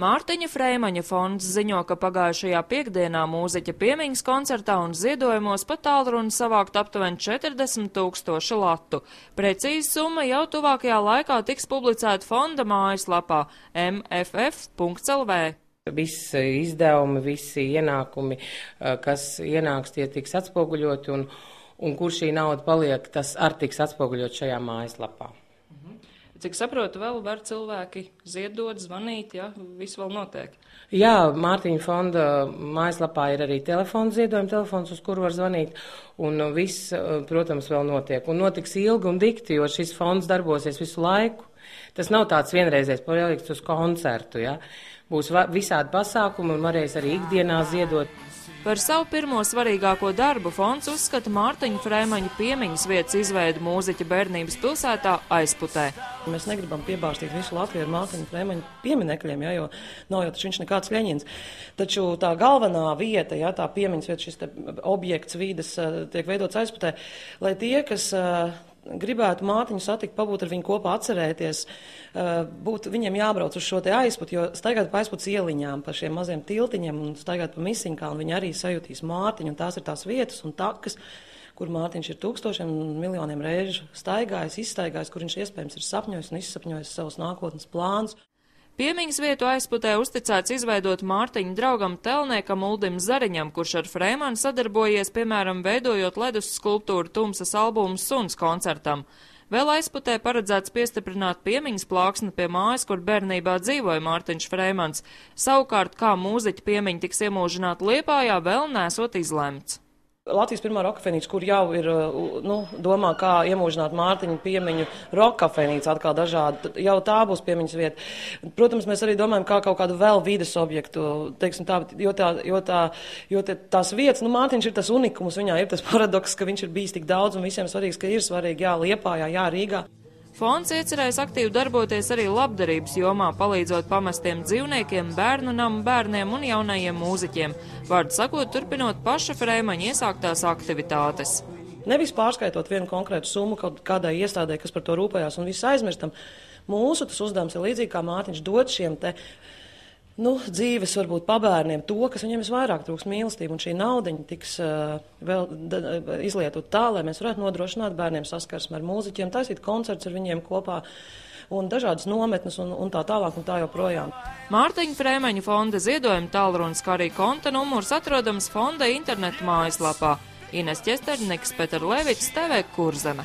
Mārtiņa Freimaņa fonds ziņo, ka pagājušajā piekdienā mūziķa piemiņas koncertā un ziedojumos pa tālruni savākt aptuveni 40 000 latu. Precīzi summa jau tuvākajā laikā tiks publicēta fonda mājaslapā mff.lv. Visi izdevumi, visi ienākumi, kas ienāks, tie tiks atspoguļoti, un kur šī nauda paliek, tas arī tiks atspoguļot šajā mājaslapā. Cik saprotu, vēl var cilvēki ziedot, zvanīt, ja viss vēl notiek? Jā, Mārtiņa fonda mājaslapā ir arī telefons, ziedojuma telefons, uz kuru var zvanīt, un viss, protams, vēl notiek. Un notiks ilgi un dikti, jo šis fonds darbosies visu laiku. Tas nav tāds vienreizējs projekts uz koncertu, ja? Būs visādi pasākumi un varēs arī ikdienā ziedot. Par savu pirmo svarīgāko darbu fonds uzskata Mārtiņa Freimaņa piemiņas vietas izveidu mūziķa bērnības pilsētā Aizputē. Mēs negribam piebāstīt visu Latviju ar Mārtiņa Freimaņa pieminekļiem, ja, jo nav jau viņš nekāds Ļeņins. Taču tā galvenā vieta, ja, tā piemiņas vieta, šis objekts vīdes tiek veidots Aizputē, lai tie, kas gribētu Mārtiņu satikt, pabūt ar viņu kopā, atcerēties, būtu viņiem jābrauc uz šo te Aizputi, jo staigāt pa Aizputas ieliņām, pa šiem maziem tiltiņiem un staigāt pa Misiņkālu, viņi arī sajūtīs Mārtiņu, un tās ir tās vietas un takas, kur Mārtiņš ir tūkstošiem un miljoniem reižu staigājis, izstaigājis, kur viņš iespējams ir sapņojis un izsapņojis savus nākotnes plānus. Piemiņas vietu Aizputē uzticēts izveidot Mārtiņa draugam telniekam Uldim Zariņam, kurš ar Freimanu sadarbojies, piemēram, veidojot ledus skulptūru Tumsas albumu Suns koncertam. Vēl Aizputē paredzēts piestiprināt piemiņas plāksni pie mājas, kur bērnībā dzīvoja Mārtiņš Freimans. Savukārt, kā mūziķa piemiņa tiks iemūžināta Liepājā, vēl nesot izlemts. Latvijas pirmā rokkafejnīca, kur jau ir, domā, kā iemūžināt Mārtiņu piemiņu rokkafejnīca, atkal dažādi, jau tā būs piemiņas vieta. Protams, mēs arī domājam, kā kaut kādu vēl vides objektu, teiksim tā, jo tās vietas, Mārtiņš ir tas unikums, viņā ir tas paradoks, ka viņš ir bijis tik daudz un visiem svarīgs, ka ir svarīgi, jā, Liepājā, jā, Rīgā. Fonds iecerējis aktīvi darboties arī labdarības jomā, palīdzot pamestiem dzīvniekiem, bērnu namu bērniem un jaunajiem mūziķiem, vārdu sakot, turpinot paša Freimaņa iesāktās aktivitātes. Nevis pārskaitot vienu konkrētu summu kaut kādai iestādē, kas par to rūpējās un visu aizmirstam. Mūsu tas uzdevums ir līdzīgi, kā Mārtiņš dod šiem te dzīves varbūt pabērniem to, kas viņiem visvairāk trūks mīlestību, un šī naudiņa tiks vēl izlietot tā, lai mēs varētu nodrošināt bērniem saskarsmi ar mūziķiem, taisīt koncerts ar viņiem kopā un dažādas nometnes un tā tālāk un tā joprojām. Mārtiņa Freimaņa fonda ziedojuma tālrunis, kā arī konta numurs atrodams fonda internetu mājaslapā. Ines Ķesternieks, Peter Levits, TV Kurzeme.